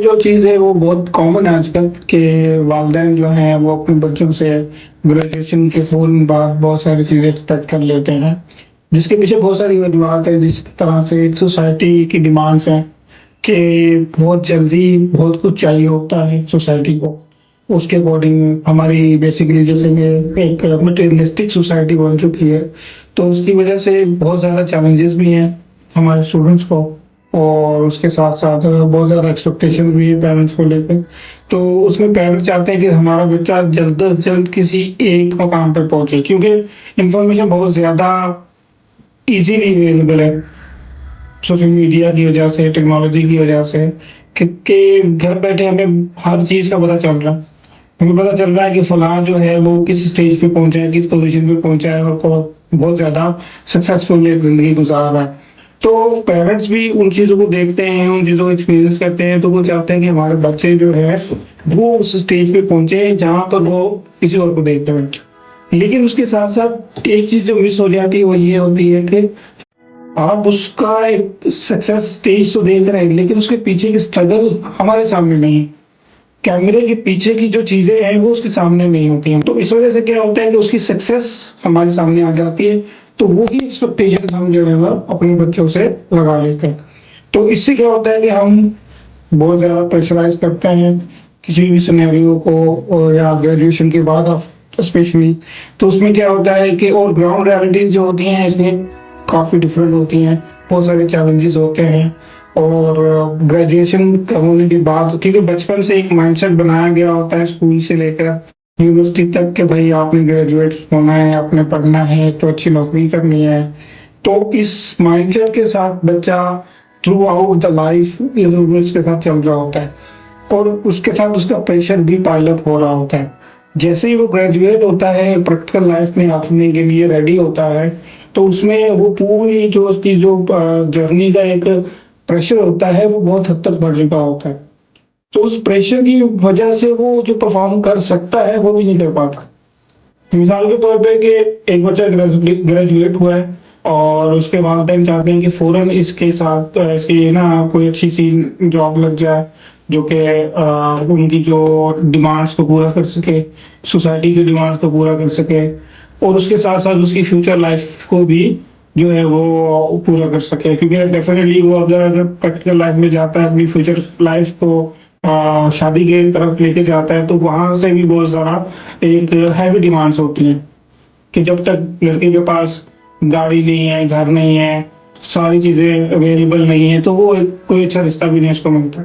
जो चीज़ है वो बहुत कॉमन है आजकल के वालिदैन जो हैं वो अपने बच्चों से ग्रेजुएशन के फ़ौरन बाद बहुत सारी चीज़ें एक्सपेक्ट कर लेते हैं, जिसके पीछे बहुत सारी वजूहत है। जिस तरह से सोसाइटी की डिमांड्स हैं कि बहुत जल्दी बहुत कुछ चाहिए होता है सोसाइटी को। उसके अकॉर्डिंग हमारी बेसिकली जैसे कि एक मटेरियलिस्टिक सोसाइटी बन चुकी है, तो उसकी वजह से बहुत ज़्यादा चैलेंजेस भी हैं हमारे स्टूडेंट्स को, और उसके साथ-साथ बहुत ज़्यादा एक्सपेक्टेशन भी है पेरेंट्स को लेके। तो उसमें पेरेंट्स चाहते हैं कि हमारा बच्चा जल्द से जल्द किसी एक मकाम पे पहुँचे, क्योंकि इन्फॉर्मेशन बहुत ज़्यादा ईज़िली अवेलेबल है। सोशल मीडिया की वजह से, टेक्नोलॉजी की वजह से कि घर बैठे हमें हर चीज़ का पता चल रहा है। हमें पता चल रहा है कि फलां जो है वो किस स्टेज पे पहुँचा है, किस पोज़ीशन पे पहुँचा है और बहुत ज़्यादा सक्सेसफुल एक ज़िंदगी गुज़ार रहा है। तो पेरेंट्स भी उन चीज़ों को देखते हैं, उन चीज़ों को एक्सपीरियंस करते हैं, तो वो चाहते हैं कि हमारे बच्चे जो है वो उस स्टेज पे पहुँचे जहाँ पर वो किसी और को देखते बैठे। लेकिन उसके साथ-साथ एक चीज़ जो मिस हो जाती है वो ये होती है कि आप उसका एक सक्सेस स्टेज तो देख रहे हैं, लेकिन उसके पीछे की स्ट्रगल हमारे सामने नहीं है। कैमरे के पीछे की जो चीज़ें हैं वो उसके सामने नहीं होती हैं। तो इस वज़ह से क्या होता है कि उसकी सक्सेस हमारे सामने आ जाती है, तो वो ही एक्सपेक्टेशन हम जो है वो अपने बच्चों से लगा लेते हैं। तो इससे क्या होता है कि हम बहुत ज़्यादा प्रेशराइज़ करते हैं किसी भी सिनेरियो को, और या ग्रेजुएशन के बाद स्पेशली। तो उसमें क्या होता है कि और ग्राउंड रियलिटीज़ जो होती हैं इसमें काफ़ी डिफरेंट होती हैं, बहुत सारे चैलेंजेस होते हैं। और ग्रेजुएशन होने के बाद, क्योंकि बचपन से एक माइंडसेट बनाया गया होता है स्कूल से लेकर यूनिवर्सिटी तक कि भाई आपने ग्रेजुएट होना है, आपने पढ़ना है, तो अच्छी नौकरी करनी है। तो इस माइंडसेट के साथ बच्चा थ्रू आउट द लाइफ के साथ चल रहा होता है, और उसके साथ उसका प्रेशर भी पाइल अप हो रहा होता है। जैसे ही वो ग्रेजुएट होता है, प्रैक्टिकल लाइफ में आने के लिए रेडी होता है, तो उसमें वो पूरी जो उसकी जो जर्नी का एक प्रेशर होता है वो बहुत हद तक बढ़ चुका होता है। तो उस प्रेशर की वजह से वो जो परफॉर्म कर सकता है वो भी नहीं कर पाता। मिसाल के तौर पे कि एक बच्चा ग्रेजुएट हुआ है और उसके वालिदैन चाहते हैं कि फौरन इसके साथ इसकी ना कोई अच्छी सी जॉब लग जाए जो कि उनकी जो डिमांड्स को पूरा कर सके, सोसाइटी की डिमांड्स को पूरा कर सके, और उसके साथ साथ उसकी फ्यूचर लाइफ को भी जो है वो पूरा कर सके। क्योंकि डेफिनेटली वो अगर प्रैक्टिकल लाइफ में जाता है, अपनी फ्यूचर लाइफ को शादी के तरफ लेके जाता है, तो वहां से भी बहुत ज़्यादा एक हैवी डिमांड्स होती हैं कि जब तक लड़के के पास गाड़ी नहीं है, घर नहीं है, सारी चीज़ें अवेलेबल नहीं है, तो वो कोई अच्छा रिश्ता भी नहीं उसको मिलता।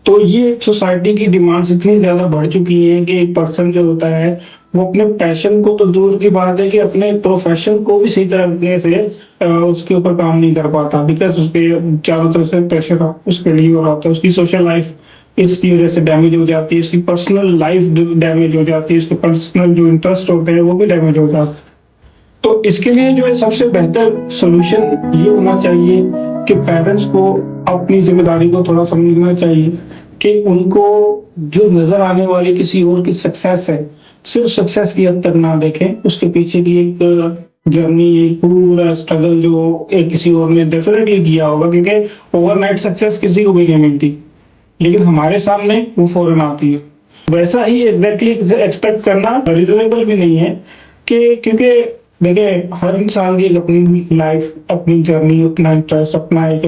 तो ये सोसाइटी की डिमांड्स इतनी ज़्यादा बढ़ चुकी हैं कि एक पर्सन जो होता है वो अपने पैशन को, तो दूर की बात है कि अपने प्रोफेशन को भी सही तरीके से उसके ऊपर काम नहीं कर पाता, बिकॉज उसके चारों तरफ से प्रेशर उसके लिए हो रहा होता है। उसकी सोशल लाइफ इसकी वजह से डैमेज हो जाती है, इसकी पर्सनल लाइफ डैमेज हो जाती है, इसके पर्सनल जो इंटरेस्ट होते हैं वो भी डैमेज हो जाते हैं। तो इसके लिए जो है सबसे बेहतर सॉल्यूशन ये होना चाहिए कि पेरेंट्स को अपनी जिम्मेदारी को थोड़ा समझना चाहिए कि उनको जो नजर आने वाली किसी और की सक्सेस है, सिर्फ सक्सेस की हद तक ना देखें, उसके पीछे की एक जर्नी, एक पूरा स्ट्रगल जो एक किसी और ने डेफिनेटली किया होगा, क्योंकि ओवरनाइट सक्सेस किसी को भी नहीं मिलती, लेकिन हमारे सामने वो फौरन आती है। वैसा ही एग्जैक्टली एक्सपेक्ट करना रीजनेबल भी नहीं है कि, क्योंकि देखिए हर इंसान की एक अपनी लाइफ, अपनी जर्नी, अपना इंटरेस्ट, अपना एक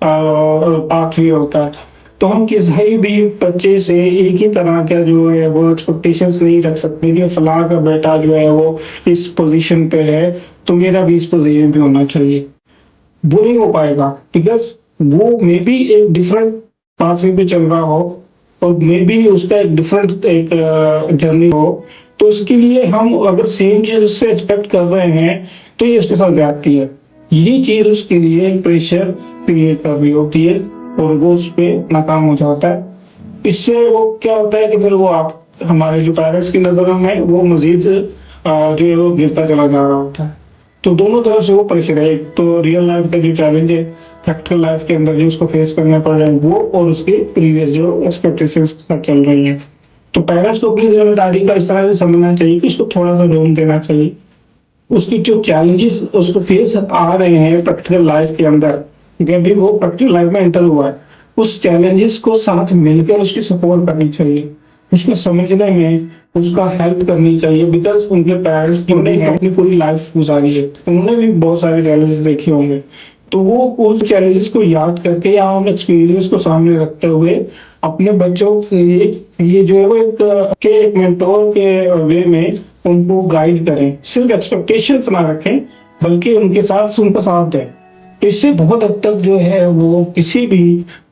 पाथवे होता है। तो हम किसी भी बच्चे से एक ही तरह का जो है वो एक्सपेक्टेशंस नहीं रख सकते कि फलां का बेटा जो है वो इस पोजीशन पे है तो मेरा भी इस पोजीशन पे होना चाहिए। वो नहीं हो पाएगा, बिकॉज वो मे बी एक डिफरेंट पाथवे पे चल रहा हो, और मे बी उसका एक डिफरेंट एक जर्नी हो। तो उसके लिए हम अगर सेम चीज उससे एक्सपेक्ट कर रहे हैं तो ये उसके साथ ज्यादती है। यही चीज उसके लिए एक प्रेशर क्रिएट कर रही होती है और वो उस पर नाकाम हो जाता है। इससे वो क्या होता है कि फिर वो आप हमारे जो पेरेंट्स की नजरों में वो मजीद जो है वो गिरता चला जा रहा होता है। तो दोनों तरफ से वो प्रेशर है, एक तो रियल लाइफ का जो चैलेंज है, प्रैक्टिकल लाइफ के अंदर जो उसको फेस करना पड़ रहा है वो, और उसके प्रीवियस जो एक्सपेक्टेशंस के साथ चल रही है। तो पेरेंट्स को अपनी जिम्मेदारी का इस तरह से समझना चाहिए कि इसको थोड़ा सा रोम देना चाहिए। उसकी जो चैलेंजेस उसको फेस आ रहे हैं प्रैक्टिकल लाइफ के अंदर, क्योंकि अभी वो प्रैक्टिकल लाइफ में एंटर हुआ है, उस चैलेंजेस को साथ मिलकर उसकी सपोर्ट करनी चाहिए, उसको समझने में उसका हेल्प करनी चाहिए। बिकॉज उनके पेरेंट्स उन्होंने अपनी पूरी लाइफ गुजारी है, उन्होंने भी बहुत सारे चैलेंजेस देखे होंगे, तो वो उस चैलेंजेस को याद करके या उन एक्सपीरियंस को सामने रखते हुए अपने बच्चों के लिए ये जो है वो एक मेंटोर के वे में उनको गाइड करें, सिर्फ एक्सपेक्टेशंस ना रखें बल्कि उनका साथ दें। तो इससे बहुत हद तक जो है वो किसी भी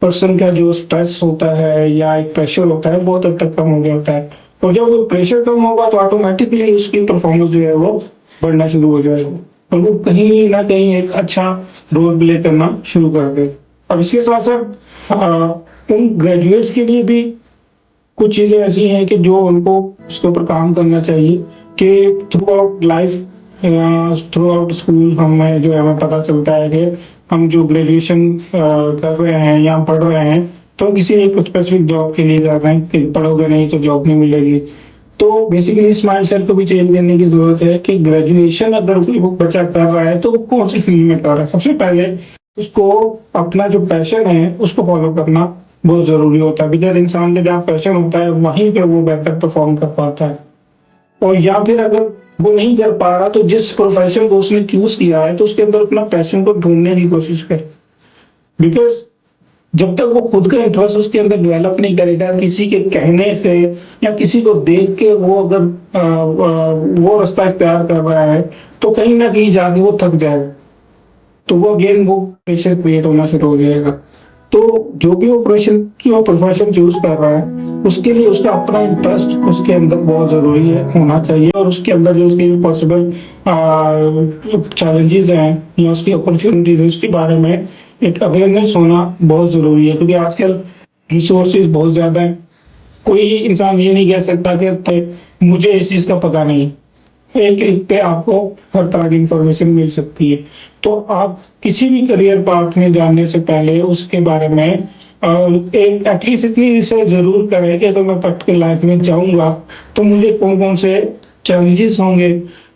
पर्सन का जो स्ट्रेस होता है या एक प्रेशर होता है बहुत हद तक कम हो गया होता है। और जब वो प्रेशर कम होगा तो ऑटोमेटिकली उसकी परफॉर्मेंस जो है वो बढ़ना शुरू हो जाएगा और वो कहीं ना कहीं एक अच्छा रोल प्ले करना शुरू कर दे। अब इसके साथ साथ उन ग्रेजुएट्स के लिए भी कुछ चीजें ऐसी हैं कि जो उनको उसके ऊपर काम करना चाहिए कि through out life, through out school हमें जो है हमें पता चलता है कि हम जो ग्रेजुएशन कर रहे हैं या पढ़ रहे हैं तो किसी एक स्पेसिफिक जॉब के लिए जा रहे हैं कि पढ़ोगे नहीं तो जॉब नहीं मिलेगी। तो बेसिकली इस माइंडसेट को भी चेंज करने की जरूरत है कि ग्रेजुएशन अगर कोई बच्चा कर रहा है तो वो कौन सी फील्ड में कर रहा है। सबसे पहले उसको अपना जो पैशन है उसको फॉलो करना बहुत जरूरी होता है, बिकॉज इंसान के जहाँ पैशन होता है वहीं पे वो बेहतर परफॉर्म कर पाता है। और या फिर अगर वो नहीं कर पा रहा तो जिस प्रोफेशन को उसने चूज किया है तो उसके अंदर अपना पैशन को ढूंढने की कोशिश करे। बिकॉज जब तक वो खुद का इंटरेस्ट उसके अंदर डेवलप नहीं करेगा किसी के कहने से या किसी को देख के वो अगर वो रास्ता इख्तियार कर रहा है तो कहीं ना कहीं जाके वो थक जाएगा, तो वो अगेन वो प्रेशर क्रिएट होना शुरू हो जाएगा। तो जो भी वो प्रोफेशन चूज कर रहा है उसके लिए उसका अपना इंटरेस्ट उसके अंदर बहुत जरूरी है होना चाहिए और उसके अंदर जो उसकी पॉसिबल चैलेंजेस हैं या उसकी अपॉर्चुनिटीज है उसके बारे में एक अवेयरनेस होना बहुत जरूरी है, क्योंकि आजकल रिसोर्सेज बहुत ज्यादा है। कोई इंसान ये नहीं कह सकता कि मुझे इस चीज का पता नहीं, एक क्लिक पे आपको हर तरह की इंफॉर्मेशन मिल सकती है। तो आप किसी भी करियर पाथ में जाने से पहले उसके बारे में एक एटलीस्ट इतनी रिसर्च जरूर करें कि अगर मैं प्रैक्टिकल लाइफ में जाऊंगा तो मुझे कौन कौन से चैलेंजेस होंगे,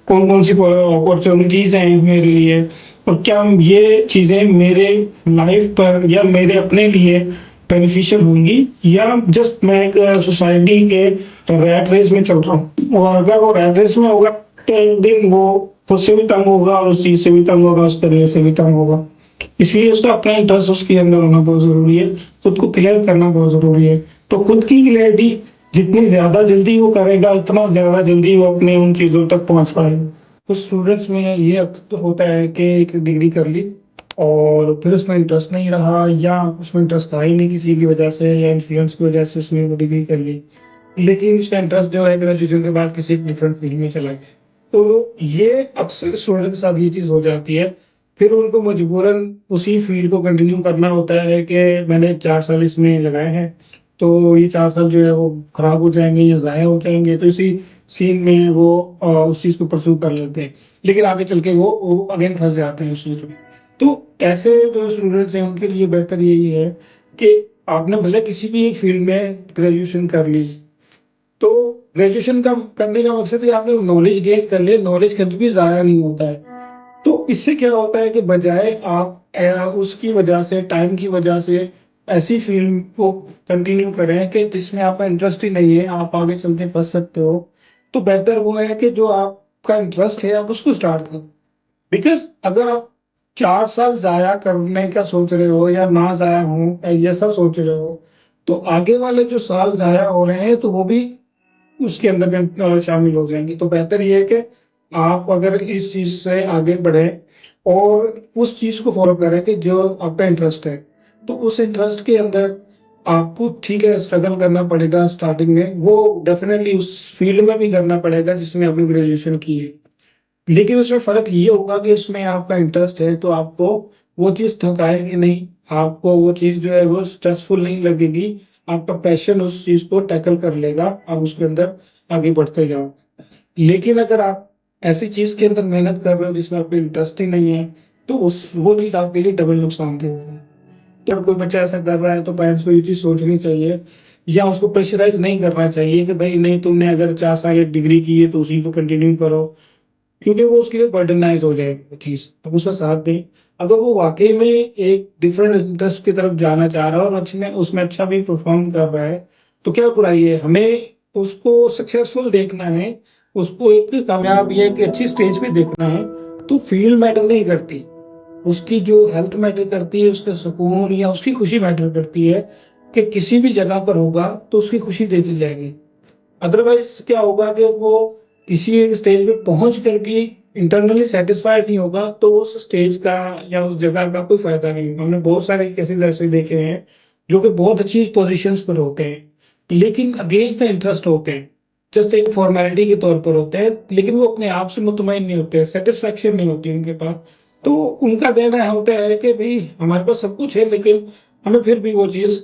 कौन कौन सी अपॉर्चुनिटीज हैं मेरे लिए और क्या ये चीजें मेरे लाइफ पर या मेरे अपने लिए बेनिफिशियल होंगी या जस्ट मैं एक सोसाइटी के रैट रेस में चल रहा हूँ। और अगर वो रैट रेस में होगा तो एक दिन वो उससे भी तंग होगा और उस चीज से भी तंग होगा, उस करियर से भी तंग होगा। इसलिए उसका अपना इंटरेस्ट उसके अंदर होना बहुत जरूरी है, खुद को क्लियर करना बहुत जरूरी है। तो खुद की क्लियरिटी जितनी ज्यादा जल्दी वो करेगा उतना ज्यादा जल्दी वो अपने उन चीजों तक पहुंच पाएगा। कुछ स्टूडेंट्स में ये होता है कि एक डिग्री कर ली और फिर उसमें इंटरेस्ट नहीं रहा या उसमें इंटरेस्ट था ही नहीं किसी की वजह से या इन्फ्लुएंस की वजह से उसने वो डिग्री कर ली, लेकिन उसका इंटरेस्ट जो है ग्रेजुएशन के बाद किसी डिफरेंट फील्ड में चला गया। तो ये अक्सर स्टूडेंट के साथ ये चीज हो जाती है, फिर उनको मजबूरन उसी फील्ड को कंटिन्यू करना होता है कि मैंने 4 साल इसमें लगाए हैं तो ये 4 साल जो है वो खराब हो जाएंगे या जाया हो जाएंगे, तो इसी सीन में वो उस चीज को परस्यू कर लेते हैं, लेकिन आगे चल के वो अगेन फंस जाते हैं उस चीज में। तो ऐसे जो स्टूडेंट्स हैं उनके लिए बेहतर यही है कि आपने भले किसी भी एक फील्ड में ग्रेजुएशन कर ली, तो ग्रेजुएशन का करने का मकसद है आपने नॉलेज गेन कर लिया, नॉलेज कभी भी जाया नहीं होता है। तो इससे क्या होता है कि बजाय आप उसकी वजह से टाइम की वजह से ऐसी फील्ड को कंटिन्यू करें कि जिसमें आपका इंटरेस्ट ही नहीं है, आप आगे चलते फंस सकते हो, तो बेहतर वो है कि जो आपका इंटरेस्ट है आप उसको स्टार्ट करो। बिकॉज अगर आप 4 साल जाया करने का सोच रहे हो या ना जाया हो ये सब सोच रहे हो तो आगे वाले जो साल जाया हो रहे हैं तो वो भी उसके अंदर शामिल हो जाएंगे। तो बेहतर ये है कि आप अगर इस चीज से आगे बढ़े और उस चीज को फॉलो करें कि जो आपका इंटरेस्ट है, तो उस इंटरेस्ट के अंदर आपको ठीक है स्ट्रगल करना पड़ेगा स्टार्टिंग में, वो डेफिनेटली उस फील्ड में भी करना पड़ेगा जिसमें आपने ग्रेजुएशन की है, लेकिन उसमें फर्क ये होगा कि उसमें आपका इंटरेस्ट है तो आपको वो चीज थकाएगी नहीं, आपको वो चीज जो है वो स्ट्रेसफुल नहीं लगेगी, आपका पैशन उस चीज को टैकल कर लेगा, आप उसके अंदर आगे बढ़ते जाओ। लेकिन अगर आप ऐसी चीज के अंदर मेहनत कर रहे हो जिसमें आपको इंटरेस्ट ही नहीं है तो उस वो चीज आपके लिए डबल नुकसानदेह होगी। तो अगर कोई बच्चा ऐसा कर रहा है तो पेरेंट्स को ये चीज सोचनी चाहिए या उसको प्रेशराइज नहीं करना चाहिए कि भाई नहीं तुमने अगर 4 साल एक डिग्री की है तो उसी को कंटिन्यू करो, क्योंकि वो उसके लिए बर्डनाइज हो जाएगी वो चीज। तो उसका साथ दें, अगर वो वाक़ई में एक डिफरेंट इंटरेस्ट की तरफ जाना चाह रहा है और अच्छे में उसमें अच्छा भी परफ़ॉर्म कर रहा है, तो क्या बुराई है? हमें उसको सक्सेसफुल देखना है, उसको एक कामयाब या एक अच्छी स्टेज पे देखना है, तो फ़ील्ड मैटर नहीं करती। उसकी जो हेल्थ मैटर करती है, उसका सुकून या उसकी खुशी मैटर करती है कि किसी भी जगह पर होगा, तो उसकी खुशी देखी जाएगी। अदरवाइज़ क्या होगा कि वो किसी एक स्टेज पे पहुँच कर भी इंटरनली सैटिस्फाइड नहीं होगा, तो उस स्टेज का या उस जगह का कोई फ़ायदा नहीं होगा। हमने बहुत सारे केसेज़ ऐसे देखे हैं, जो कि बहुत अच्छी पोज़ीशंस पर होते हैं, लेकिन अगेंस्ट द इंटरेस्ट होते हैं। जस्ट एक फ़ॉर्मेलिटी के तौर पर होते हैं, लेकिन वो अपने आप से मुतमईन नहीं होते, सैटिस्फैक्शन नहीं होती उनके पास। तो उनका कहना होता है कि भई हमारे पास सब कुछ है, लेकिन हमें फिर भी वो चीज़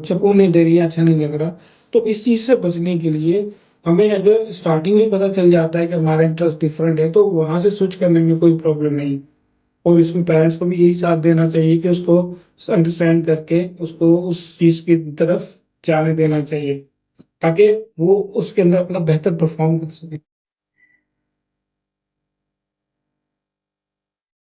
सुकून नहीं दे रही है, अच्छा नहीं लग रहा। तो इस चीज़ से बचने के लिए हमें अगर स्टार्टिंग में पता चल जाता है कि हमारा इंटरेस्ट डिफरेंट है, तो वहाँ से स्विच करने में कोई प्रॉब्लम नहीं। और इसमें पेरेंट्स को भी यही साथ देना चाहिए कि उसको अंडरस्टैंड करके उसको उस चीज़ की तरफ जाने देना चाहिए, ताकि वो उसके अंदर अपना बेहतर परफ़ॉर्म कर सके।